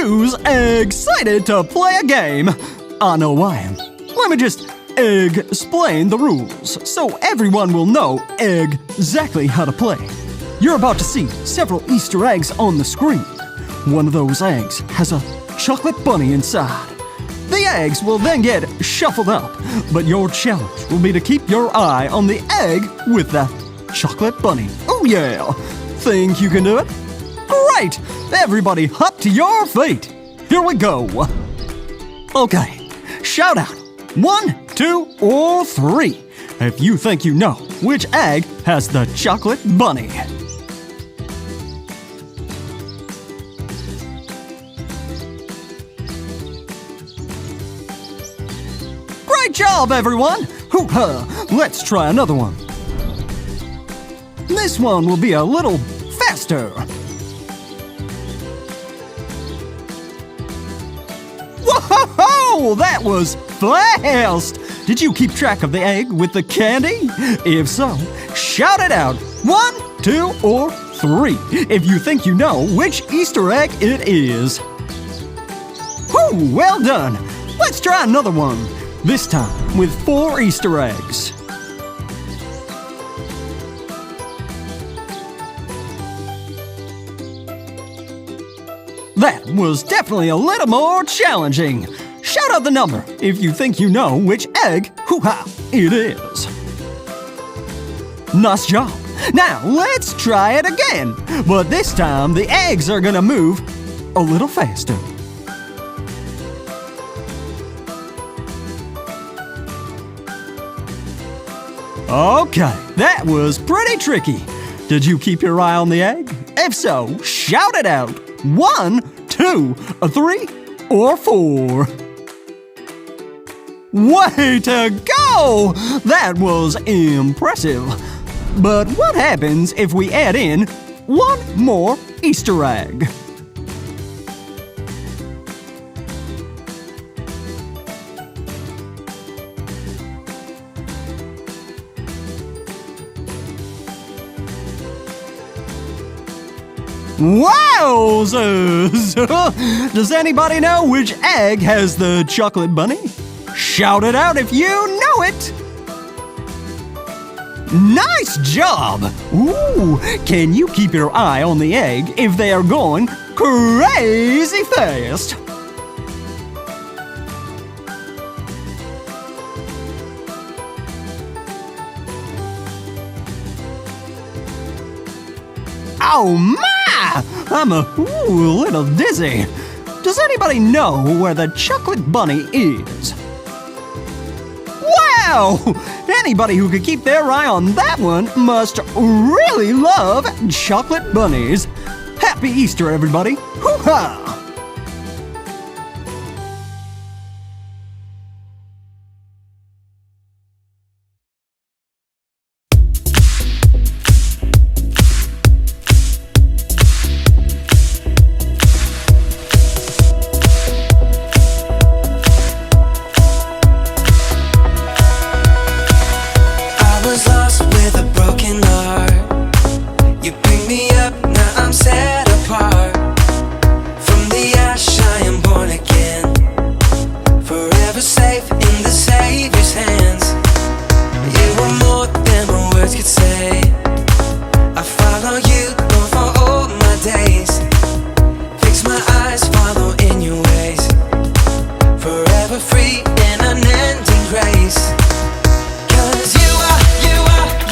who's excited to play a game? I know I am. Let me just explain the rules so everyone will know exactly how to play. You're about to see several Easter eggs on the screen. One of those eggs has a chocolate bunny inside. The eggs will then get shuffled up, but your challenge will be to keep your eye on the egg with that chocolate bunny. Oh yeah! Think you can do it? Great! Everybody hop to your feet. Here we go. Okay, shout out 1, 2, or 3 if you think you know which egg has the chocolate bunny. Great job, everyone! Hoo-ha! Let's try another one. This one will be a little faster. Whoa! That was fast! Did you keep track of the egg with the candy? If so, shout it out. 1, 2, or 3 if you think you know which Easter egg it is. Whew, well done! Let's try another one. This time with 4 Easter eggs. That was definitely a little more challenging. Shout out the number if you think you know which egg, hoo-ha, it is. Nice job. Now let's try it again. But this time the eggs are gonna move a little faster. Okay, that was pretty tricky. Did you keep your eye on the egg? If so, shout it out. 1, 2, 3, or 4. Way to go! That was impressive. But what happens if we add in one more Easter egg? Wowzers! Does anybody know which egg has the chocolate bunny? Shout it out if you know it! Nice job! Ooh, can you keep your eye on the egg if they are going crazy fast? Oh my! I'm a little dizzy. Does anybody know where the chocolate bunny is? Wow! Anybody who could keep their eye on that one must really love chocolate bunnies. Happy Easter, everybody! Hoo-ha!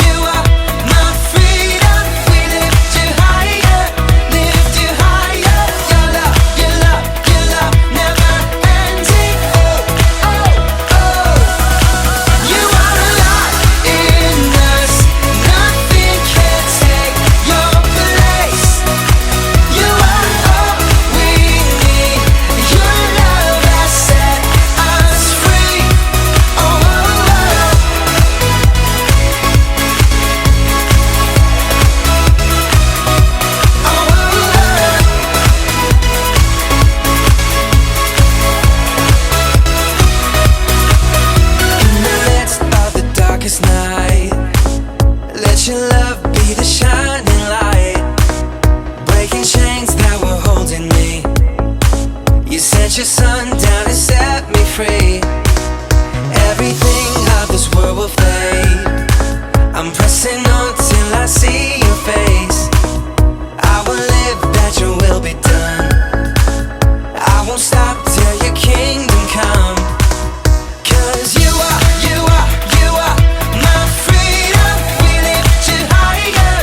You are my freedom. We lift you higher. your son down and set me free. Everything of this world will fade. I'm pressing on till I see your face. I will live that your will be done. I won't stop till your kingdom come. 'Cause you are my freedom. We lift you higher,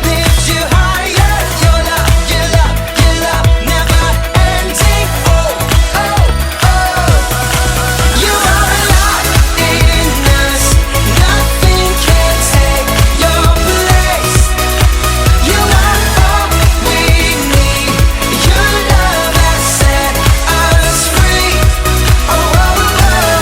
lift you higher. Your love, your love, your love, never ending. Oh, oh, oh. You are alive in us. Nothing can take your place. You are all we need. Your love has set us free. Oh, oh, oh.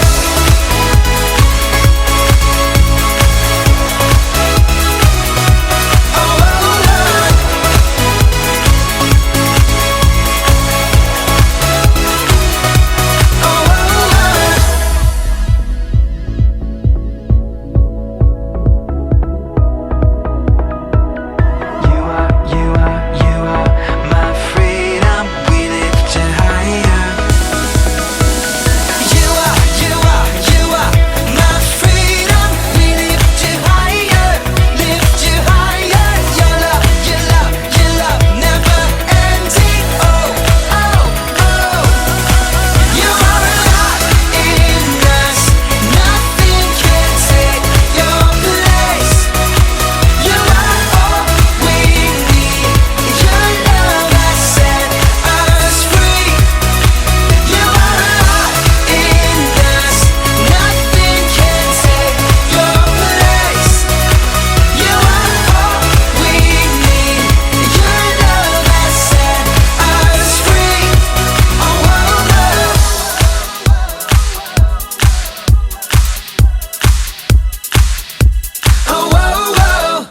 You are my freedom. We lift you higher. You are my freedom. We lift you higher, lift you higher. Your love, your love, your love, never ending. Oh, oh, oh. You are alive in us. Nothing can take your place. You are all we need. Your love has set us free. You are alive in us. Nothing can take your place. You are all we need. Your love has set us free. Oh, oh, oh. Oh, oh, oh.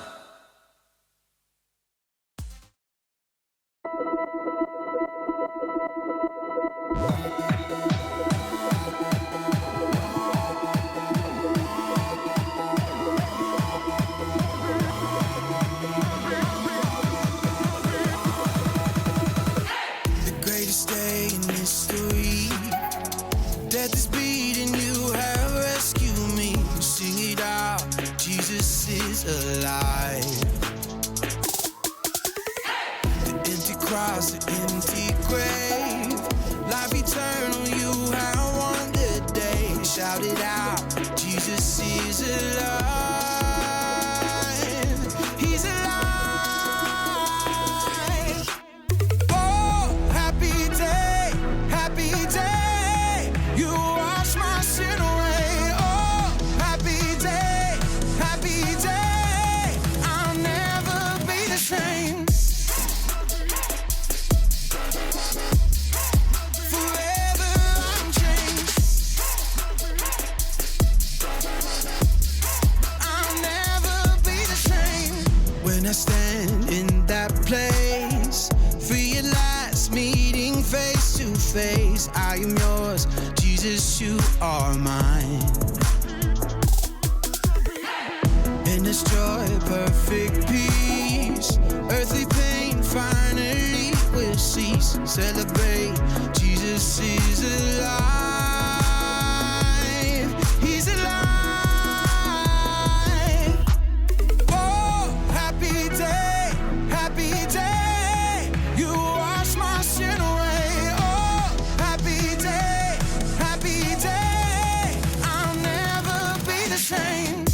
The greatest day in history. Death is beating, you have rescued me. Sing it out, Jesus is alive. The empty cross, the empty grave. Life eternal, you have won the day. Shout it out, Jesus is alive. He's alive. Oh, happy day, happy day. You wash my sin away. Oh, happy day, happy day. I'll never be the same. Forever I'm changed. I'll never be the same. When I stand in that place, free at last, meeting face to face. I am yours, Jesus, you are mine. In this joy, perfect peace, earthly pain finally will cease. Celebrate, Jesus is alive. He's alive. Oh, happy day, happy day. You wash my sin away. Oh, happy day, happy day. I'll never be the same.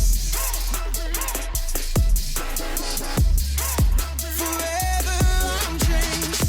Forever I'm changed.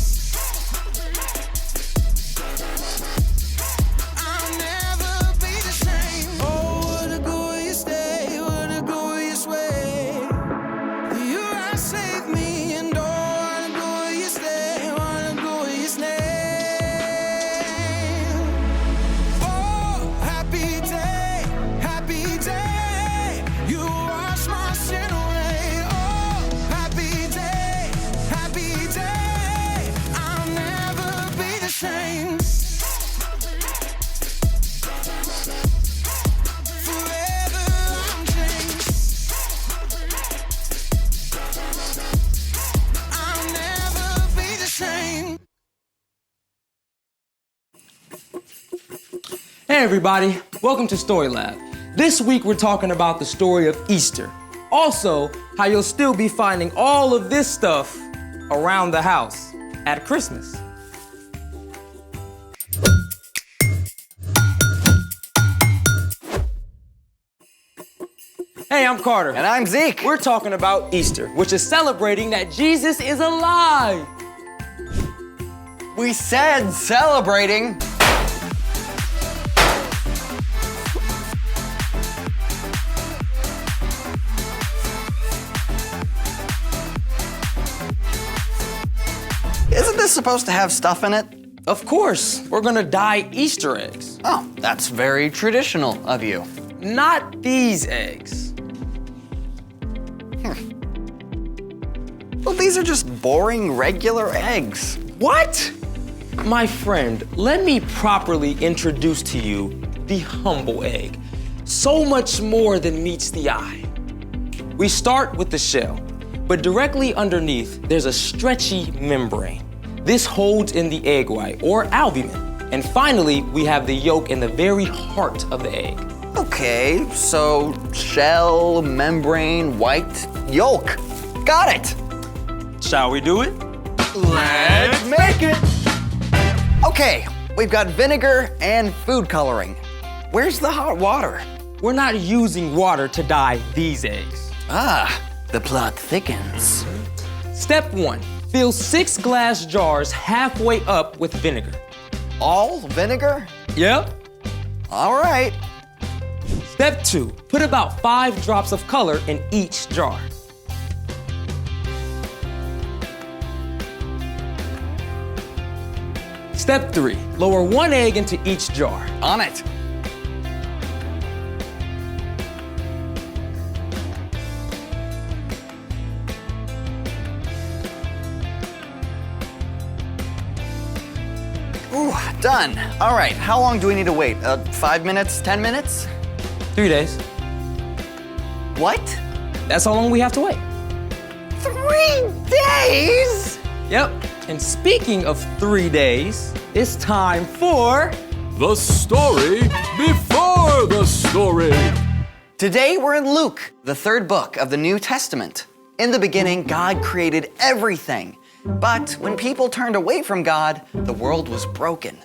Hey everybody, welcome to Story Lab. This week we're talking about the story of Easter. Also, how you'll still be finding all of this stuff around the house at Christmas. Hey, I'm Carter. And I'm Zeke. We're talking about Easter, which is celebrating that Jesus is alive. We said celebrating. Isn't this supposed to have stuff in it? Of course, we're gonna dye Easter eggs. Oh, that's very traditional of you. Not these eggs. Well, these are just boring, regular eggs. What? My friend, let me properly introduce to you the humble egg. So much more than meets the eye. We start with the shell, but directly underneath, there's a stretchy membrane. This holds in the egg white, or albumin. And finally, we have the yolk in the very heart of the egg. Okay, so shell, membrane, white, yolk. Got it. Shall we do it? Let's make it. Okay, we've got vinegar and food coloring. Where's the hot water? We're not using water to dye these eggs. Ah, the plot thickens. Step 1, fill 6 glass jars halfway up with vinegar. All vinegar? Yep. All right. Step 2, put about 5 drops of color in each jar. Step 3, lower 1 egg into each jar. On it. Ooh, done. All right, how long do we need to wait? 5 minutes, 10 minutes? 3 days. What? That's how long we have to wait. 3 days? Yep. And speaking of 3 days, it's time for The story before the story. Today we're in Luke, the 3rd book of the New Testament. In the beginning, God created everything. But when people turned away from God, the world was broken.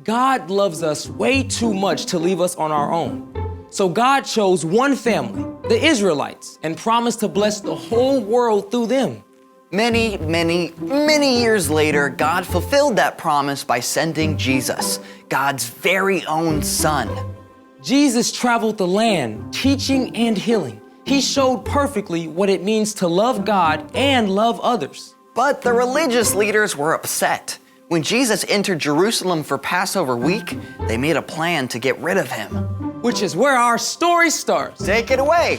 God loves us way too much to leave us on our own. So God chose one family, the Israelites, and promised to bless the whole world through them. Many, many, many years later, God fulfilled that promise by sending Jesus, God's very own son. Jesus traveled the land, teaching and healing. He showed perfectly what it means to love God and love others. But the religious leaders were upset. When Jesus entered Jerusalem for Passover week, they made a plan to get rid of him. Which is where our story starts. Take it away.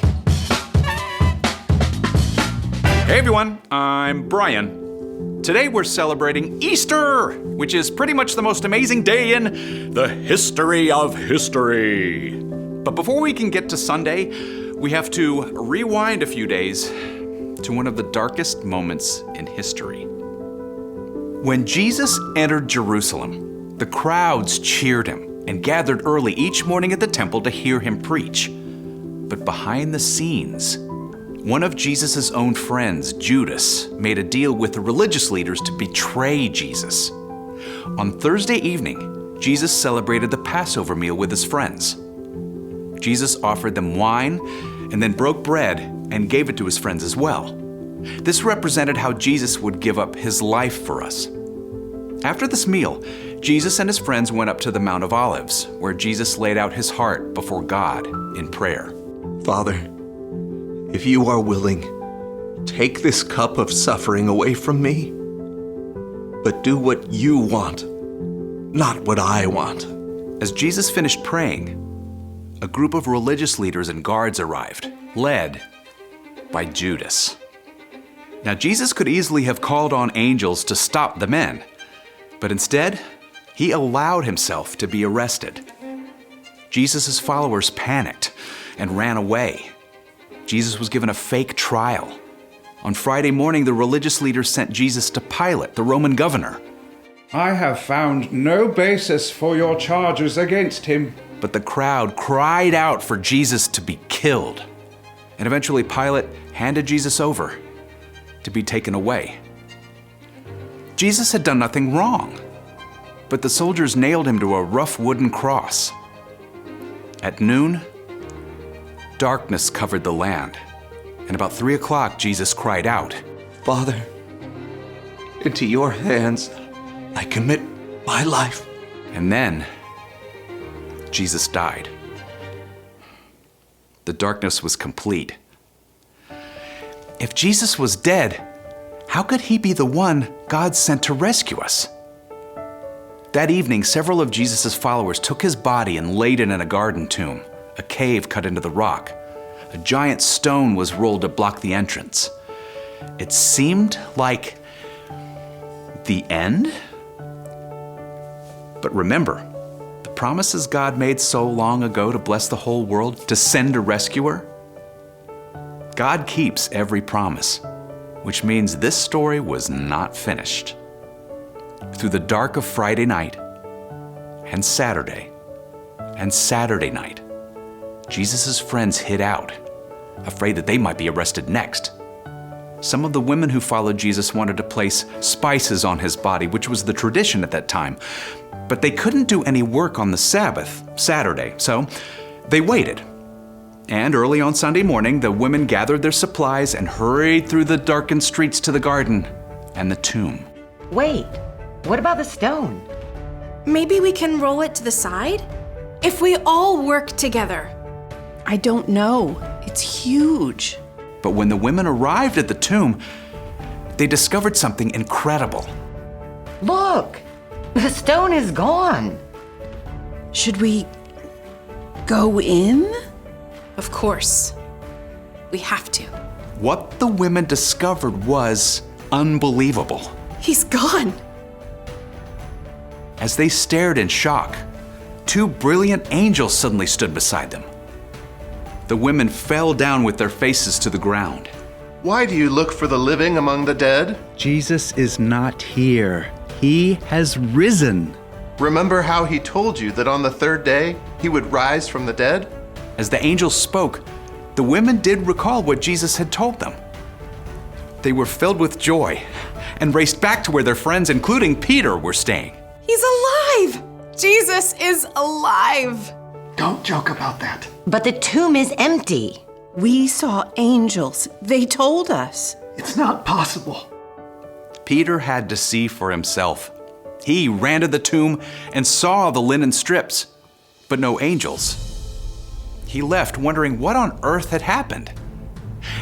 Hey everyone, I'm Brian. Today we're celebrating Easter, which is pretty much the most amazing day in the history of history. But before we can get to Sunday, we have to rewind a few days to one of the darkest moments in history. When Jesus entered Jerusalem, the crowds cheered him and gathered early each morning at the temple to hear him preach. But behind the scenes, one of Jesus' own friends, Judas, made a deal with the religious leaders to betray Jesus. On Thursday evening, Jesus celebrated the Passover meal with his friends. Jesus offered them wine and then broke bread and gave it to his friends as well. This represented how Jesus would give up his life for us. After this meal, Jesus and his friends went up to the Mount of Olives, where Jesus laid out his heart before God in prayer. Father, if you are willing, take this cup of suffering away from me, but do what you want, not what I want. As Jesus finished praying, a group of religious leaders and guards arrived, led by Judas. Now, Jesus could easily have called on angels to stop the men, but instead, he allowed himself to be arrested. Jesus' followers panicked and ran away. Jesus was given a fake trial. On Friday morning, the religious leaders sent Jesus to Pilate, the Roman governor. I have found no basis for your charges against him. But the crowd cried out for Jesus to be killed. And eventually Pilate handed Jesus over to be taken away. Jesus had done nothing wrong, but the soldiers nailed him to a rough wooden cross. At noon, darkness covered the land, and about 3 o'clock, Jesus cried out, Father, into your hands I commit my life. And then Jesus died. The darkness was complete. If Jesus was dead, how could he be the one God sent to rescue us? That evening, several of Jesus' followers took his body and laid it in a garden tomb, a cave cut into the rock. A giant stone was rolled to block the entrance. It seemed like the end? But remember, the promises God made so long ago to bless the whole world, to send a rescuer? God keeps every promise, which means this story was not finished. Through the dark of Friday night and Saturday night, Jesus' friends hid out, afraid that they might be arrested next. Some of the women who followed Jesus wanted to place spices on his body, which was the tradition at that time. But they couldn't do any work on the Sabbath, Saturday, so they waited. And early on Sunday morning, the women gathered their supplies and hurried through the darkened streets to the garden and the tomb. Wait, what about the stone? Maybe we can roll it to the side? If we all work together. I don't know. It's huge. But when the women arrived at the tomb, they discovered something incredible. Look, the stone is gone. Should we go in? Of course. We have to. What the women discovered was unbelievable. He's gone. As they stared in shock, 2 brilliant angels suddenly stood beside them. The women fell down with their faces to the ground. Why do you look for the living among the dead? Jesus is not here. He has risen. Remember how he told you that on the 3rd day he would rise from the dead? As the angels spoke, the women did recall what Jesus had told them. They were filled with joy and raced back to where their friends, including Peter, were staying. He's alive! Jesus is alive! Don't joke about that. But the tomb is empty. We saw angels. They told us. It's not possible. Peter had to see for himself. He ran to the tomb and saw the linen strips, but no angels. He left wondering what on earth had happened.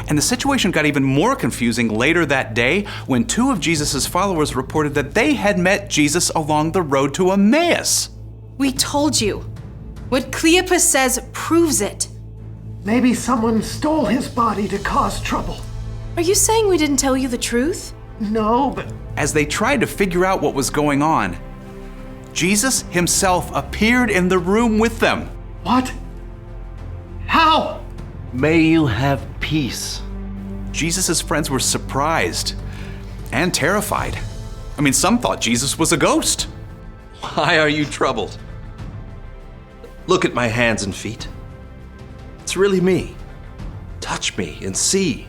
And the situation got even more confusing later that day when 2 of Jesus' followers reported that they had met Jesus along the road to Emmaus. We told you. What Cleopas says proves it. Maybe someone stole his body to cause trouble. Are you saying we didn't tell you the truth? No, but As they tried to figure out what was going on, Jesus himself appeared in the room with them. what? How? May you have peace. Jesus' friends were surprised and terrified. I mean, some thought Jesus was a ghost. Why are you troubled? Look at my hands and feet. It's really me. Touch me and see.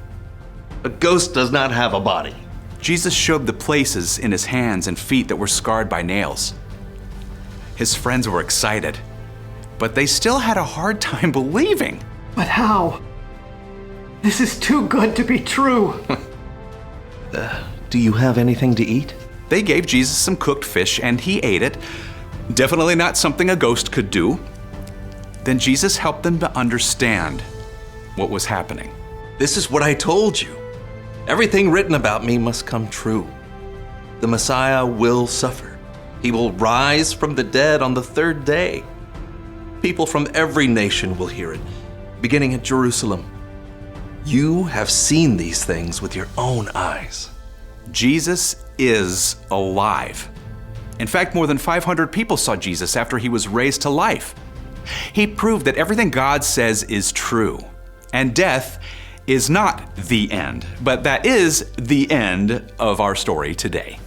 A ghost does not have a body. Jesus showed the places in his hands and feet that were scarred by nails. His friends were excited, but they still had a hard time believing. But how? This is too good to be true. Do you have anything to eat? They gave Jesus some cooked fish and he ate it. Definitely not something a ghost could do. Then Jesus helped them to understand what was happening. This is what I told you. Everything written about me must come true. The Messiah will suffer. He will rise from the dead on the 3rd day. People from every nation will hear it, beginning at Jerusalem. You have seen these things with your own eyes. Jesus is alive. In fact, more than 500 people saw Jesus after he was raised to life. He proved that everything God says is true, and death is not the end, but that is the end of our story today.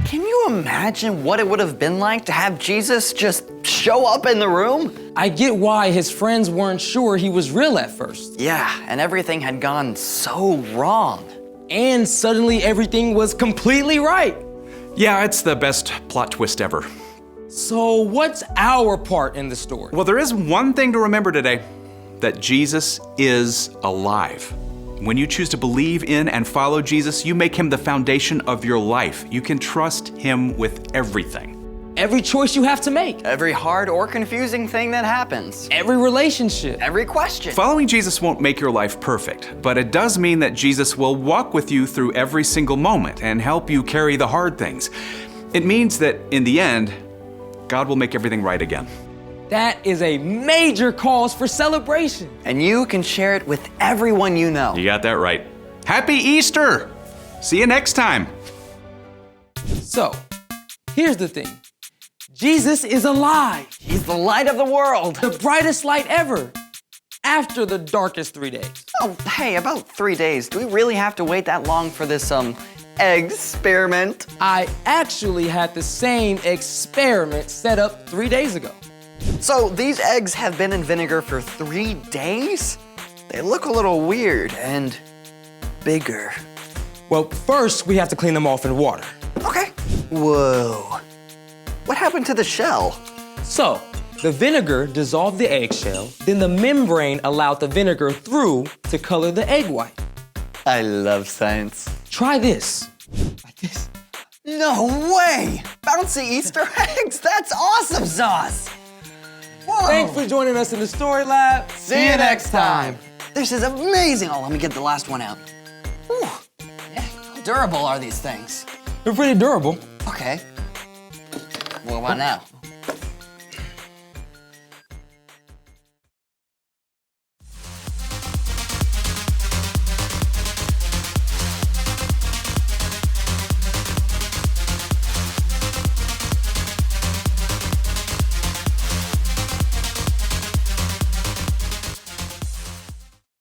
Can you you imagine what it would have been like to have Jesus just show up in the room? I get why his friends weren't sure he was real at first. Yeah, and everything had gone so wrong. And suddenly everything was completely right. Yeah, it's the best plot twist ever. So what's our part in the story? Well, there is one thing to remember today, that Jesus is alive. When you choose to believe in and follow Jesus, you make him the foundation of your life. You can trust him with everything. Every choice you have to make. Every hard or confusing thing that happens. Every relationship. Every question. Following Jesus won't make your life perfect, but it does mean that Jesus will walk with you through every single moment and help you carry the hard things. It means that in the end, God will make everything right again. That is a major cause for celebration. And you can share it with everyone you know. You got that right. Happy Easter! See you next time. So, here's the thing. Jesus is alive. He's the light of the world. The brightest light ever. After the darkest 3 days. Oh, hey, about 3 days. Do we really have to wait that long for this, egg experiment? I actually had the same experiment set up 3 days ago. So these eggs have been in vinegar for 3 days? They look a little weird and bigger. Well, first we have to clean them off in water. Okay. Whoa. What happened to the shell? So, the vinegar dissolved the eggshell, then the membrane allowed the vinegar through to color the egg white. I love science. Try this. Like this. No way! Bouncy Easter eggs! That's awesome sauce! Whoa. Thanks for joining us in the Story Lab. See you next time. This is amazing. Oh, let me get the last one out. Whew. Yeah, how durable are these things? They're pretty durable. Okay. What about now?